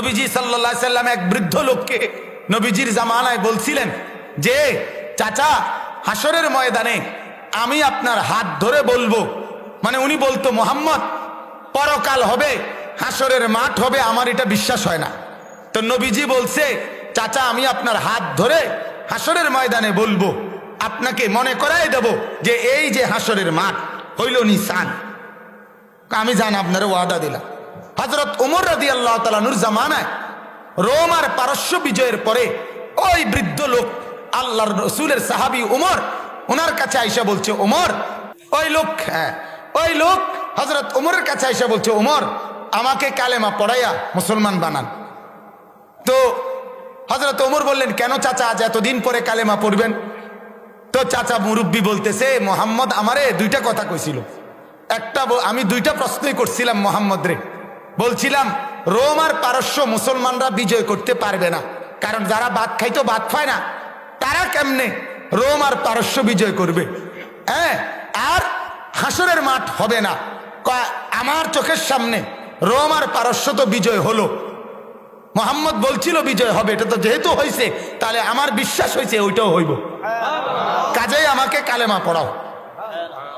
নবীজি সাল্লাল্লাহু আলাইহি সাল্লাম এক বৃদ্ধ লোককে নবীজির জামানায় বলছিলেন যে চাচা, হাসরের ময়দানে আমি আপনার হাত ধরে বলবো, মানে উনি বলতো মোহাম্মদ পরকাল হবে, হাসরের মাঠ হবে, আমার এটা বিশ্বাস হয় না। তো নবীজি বলছে চাচা, আমি আপনার হাত ধরে হাসরের ময়দানে বলবো, আপনাকে মনে করাই দেব যে এই যে হাসরের মাঠ হইল নিসান। আমি জান আপনার ওয়াদা দিলাম। হযরত ওমর রাদিয়াল্লাহু তাআলা নূর জামানায় রোম আর পারস্য বিজয়ের পরে ওই বৃদ্ধ লোক আল্লাহর রাসূলের সাহাবী ওমর, ওনার কাছে আয়েশা বলছে ওমর, ওই লোক হযরত ওমরের কাছে আয়েশা বলছে ওমর, আমাকে কালেমা পড়াইয়া মুসলমান বানান। তো হযরত ওমর বললেন কেন চাচা, আজ এতদিন পরে কালেমা পড়বেন? তো চাচা মুরব্বী বলতেছে মোহাম্মদ আমারে দুইটা কথা কইছিল। আমি দুইটা প্রশ্নই করছিলাম মোহাম্মদ রে, বলছিলাম রোম আর পারস্য মুসলমানরা বিজয় করতে পারবে না, কারণ যারা ভাত খাইতো ভাত খায় না, তারা কেমনে রোম আর পারস্য বিজয় করবে? হ্যাঁ, আর হাসরের মাঠ হবে না। আমার চোখের সামনে রোম আর পারস্য তো বিজয় হলো, মোহাম্মদ বলছিল বিজয় হবে, এটা তো যেহেতু হয়েছে তাহলে আমার বিশ্বাস হয়েছে ওইটাও হইব, কাজেই আমাকে কালেমা পড়াও,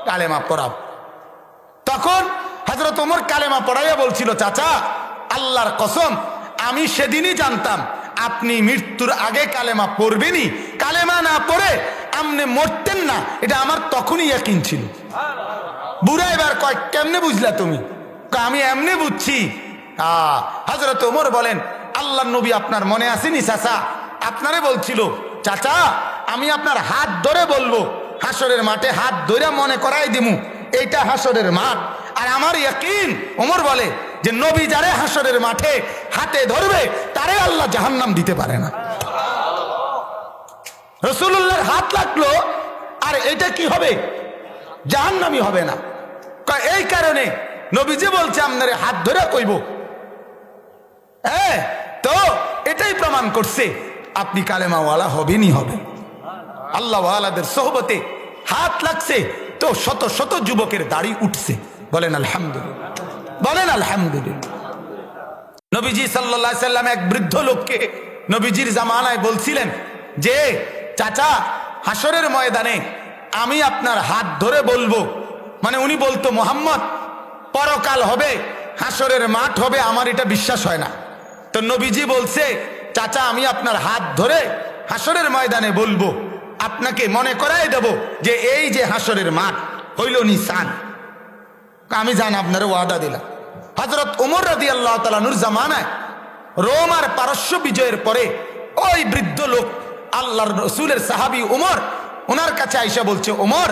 কালেমা পড়াও। তখন হযরত ওমর কালেমা পড়াইয়া বলছিল চাচা, আল্লাহর কসম আমি সেদিনই জানতাম আপনি মৃত্যুর আগে কালেমা পড়বেনই, কালেমা না পড়ে আপনি মরতেন না, এটা আমার তখনই ইয়াকিন ছিল। বুড়া এবার কয় কেমনে বুঝলা তুমি? আমি এমনি বুঝছি। হযরত ওমর বলেন আল্লাহর নবী আপনার মনে আসেনি চাচা, আপনারে বলছিল চাচা আমি আপনার হাত ধরে বলবো, হাসরের মাঠে হাত ধরে মনে করাই দিমু এইটা হাসরের মাঠ। আর আমার ইয়াকিন, ওমর বলে যে নবী যারে হাসরের মাঠে হাতে ধরবে তারে আল্লাহ জাহান্নাম দিতে পারে না। রাসূলুল্লাহর হাত লাগলো আর এটা কি হবে? জাহান্নামী হবে না। এই কারণে নবীজি বলছে আপনারে হাত ধরে কইব। তো এটাই প্রমাণ করছে আপনি কালেমাওয়ালা হবেনই হবেন। আল্লাহ ওয়ালাদের সোহবতে হাত লাগছে তো শত শত যুবকের দাড়ি উঠছে। বলেন আলহামদুলিল্লাহ, বলেন আলহামদুলিল্লাহ। নবীজি সাল্লাল্লাহু আলাইহি সাল্লাম এক বৃদ্ধ লোককে নবীজির জামানায় বলছিলেন যে চাচা, হাসরের ময়দানে আমি আপনার হাত ধরে বলবো, মানে উনি বলতো মোহাম্মদ পরকাল হবে, হাসরের মাঠ হবে, আমার এটা বিশ্বাস হয় না। তো নবীজি বলছে চাচা, আমি আপনার হাত ধরে হাসরের ময়দানে বলবো, আপনাকে মনে করাই দেব যে এই যে হাসরের মাঠ হইল নিসান। আমি জান আপনার ওয়াদা দিলাম। হযরত ওমর রাদিয়াল্লাহু তাআলা নূর জামানায় রোম আর পারস্য বিজয়ের পরে ওই বৃদ্ধ লোক আল্লাহর রাসূলের সাহাবী ওমর, ওনার কাছে আয়েশা বলছে ওমর,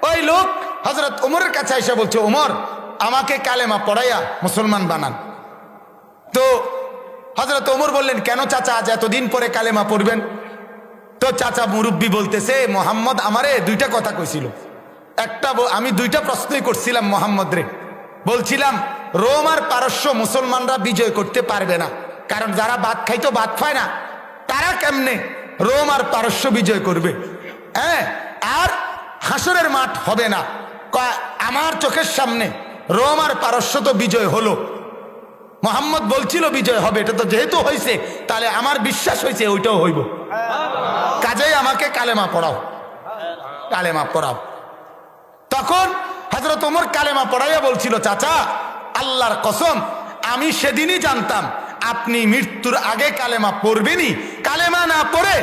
ওই লোক হযরত ওমরের কাছে আয়েশা বলছে ওমর, আমাকে কালেমা পড়াইয়া মুসলমান বানান। তো হযরত ওমর বললেন কেন চাচা, আজ এতদিন পরে কালেমা পড়বেন? তো চাচা মুরব্বী বলতেছে মোহাম্মদ আমারে দুইটা কথা কইছিল। আমি দুইটা প্রশ্নই করছিলাম মোহাম্মদ রে, বলছিলাম রোম আর পারস্য মুসলমানরা বিজয় করতে পারবে না, কারণ যারা ভাত খাইতো ভাত খায় না, তারা কেমনে রোম আর পারস্য বিজয় করবে? হ্যাঁ, আর হাসরের মাঠ হবে না। আমার চোখের সামনে রোম আর পারস্য তো বিজয় হলো, মোহাম্মদ বলছিল বিজয় হবে, এটা তো যেহেতু হয়েছে তাহলে আমার বিশ্বাস হয়েছে ওইটাও হইব, কাজেই আমাকে কালেমা পড়াও, কালেমা পড়াও। তখন হযরত ওমর কালেমা পড়াইয়া বলছিল চাচা, আল্লাহর কসম আমি সেদিনই জানতাম আপনি মৃত্যুর আগে কালেমা পড়বেনই, কালেমা না পড়ে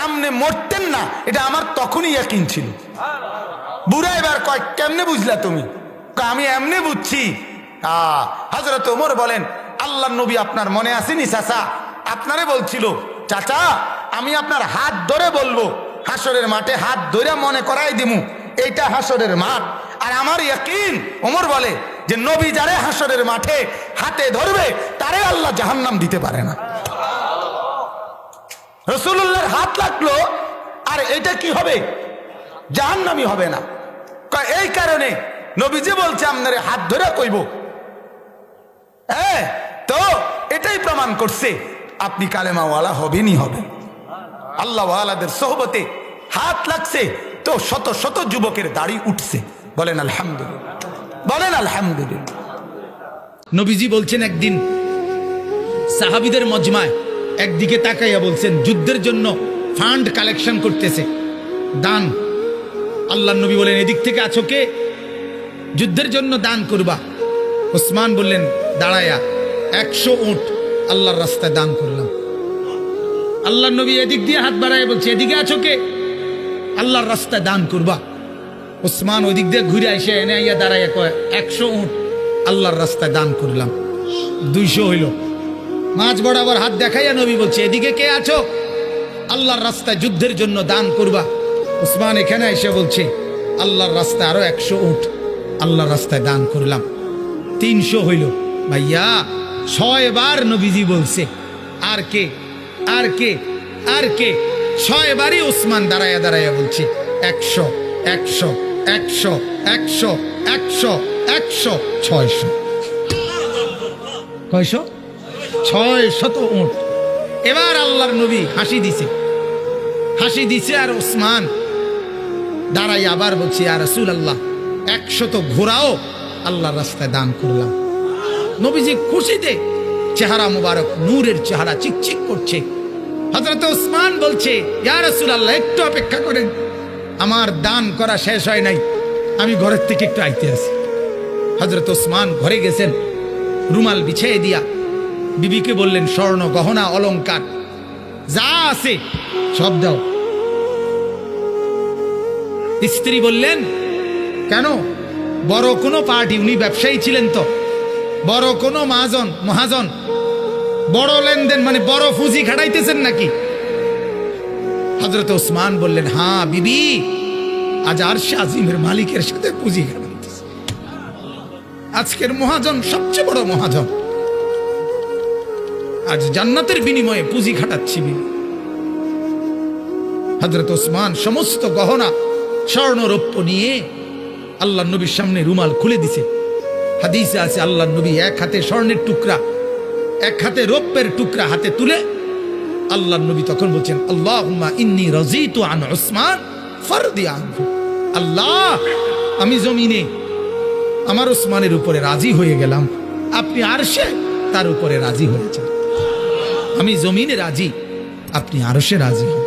আপনি মরতেন না, এটা আমার তখনই ইয়াকিন ছিল। বুড়া এবার কয় কেমনে বুঝলা তুমি? আমি এমনি বুঝছি। হযরত ওমর বলেন আল্লাহর নবী আপনার মনে আসেনি চাচা, আপনারে বলছিল চাচা আমি আপনার হাত ধরে বলবো, হাসরের মাঠে হাত ধরে মনে করাই দিমু এইটা হাসরের মাঠ। আর আমার ইয়াকিন, ওমর বলে যে নবী যারে হাসরের মাঠে হাতে ধরবে তারে আল্লাহ জাহান্নাম দিতে পারে না। রাসূলুল্লাহর হাত লাগলো আর এটা কি হবে? জাহান্নামী হবে না। এই কারণে নবীজি বলছে আপনারে হাত ধরে কইব। তো এটাই প্রমাণ করছে আপনি কালেমাওয়ালা হবেনই হবেন। আল্লাহ ওয়ালাদের সোহবতে হাত লাগছে তো শত শত যুবকের দাড়ি উঠছে। বলেন আলহামদুলিল্লাহ, বলেন আলহামদুলিল্লাহ। নবীজি বলছেন একদিন সাহাবীদের মজমায় একদিকে তাকাইয়া বলছেন যুদ্ধের জন্য ফান্ড কালেকশন করতেছে, দান। আল্লাহর নবী বলেন এদিক থেকে আছো কে? যুদ্ধের জন্য দান করবা। ওসমান বললেন দাঁড়ায়া 100 উট আল্লাহর রাস্তায় দান করলাম। আল্লাহর নবী এদিক দিয়ে হাত বাড়ায় বলছে এদিকে আছো কে? আল্লাহর রাস্তায় দান করবা। ওসমান ওই দিক দিয়ে ঘুরে এসে এনে আইয়া দাঁড়াইয়া কয় 100 উট আল্লাহর রাস্তায় দান করলাম। 200 হইল। মাঝ বরাবর হাত দেখাইয়া নবী বলছে এদিকে কে আছো? আল্লাহর রাস্তায় যুদ্ধের জন্য দান করবা। ওসমান এখানে এসে বলছে আল্লাহর রাস্তায় আরো 100 উট আল্লাহর রাস্তায় দান করলাম। 300 হইল। ভাইয়া 6 বার নবীজি বলছে আর কে, আর কে, আর কে? 6 বারই ওসমান দাঁড়াইয়া দাঁড়াইয়া বলছে 100, 100, 100, 100, 100, 100, 600। কয়শো? 600 উট। এবার আল্লাহর নবী হাসি দিছে, হাসি দিছে। আর ওসমান দাঁড়াই আবার বলছি ইয়া রাসূলুল্লাহ 100 ঘোড়াও আল্লাহর রাস্তায় দান করলাম। নবীজি খুশিতে চেহারা মুবারক নূরের চেহারা চিকচিক করছে। হযরত ওসমান বলছে ইয়া রাসূলুল্লাহ একটু অপেক্ষা করেন, আমার দান করা শেষ হয় নাই, আমি ঘরের থেকে একটু আইতে আসি। হযরত ওসমান ঘরে গেছেন, রুমাল বিছিয়ে দিয়া বিবিকে বললেন স্বর্ণ গহনা অলংকার যা আছে সব দাও। স্ত্রী বললেন কেন? বড় কোনো পার্টি, উনি ব্যবসায়ী ছিলেন তো, বড় কোনো মহাজন, বড় লেনদেন মানে বড় পুঁজি খাটাইতেছেন নাকি? হযরত ওসমান বললেন হ্যাঁ বিবি, আজ আরশে আজিমের মালিকের সাথে পুঁজি খাটাইতেছে। আজকের মহাজন সবচেয়ে বড় মহাজন, আজ জান্নাতের বিনিময়ে পুঁজি খাটাচ্ছি বিবি। হযরত ওসমান সমস্ত গহনা স্বর্ণ রৌপ্য নিয়ে আল্লাহর নবীর সামনে রুমাল খুলে দিছে। হাদিসে আছে আল্লাহর নবী এক হাতে স্বর্ণের টুকরা, এক হাতে রৌপ্যের টুকরা হাতে তুলে আল্লাহর নবী তখন বলছেন আল্লাহুম্মা ইন্নী রাযীতু আন উসমান ফারদি আনহু। আল্লাহ, আমি জমিনে আমার ওসমানের উপরে রাজি হয়ে গেলাম, আপনি আরশে তার উপরে রাজি হয়েছেন। আমি জমিনে রাজি, আপনি আরশে রাজি হন।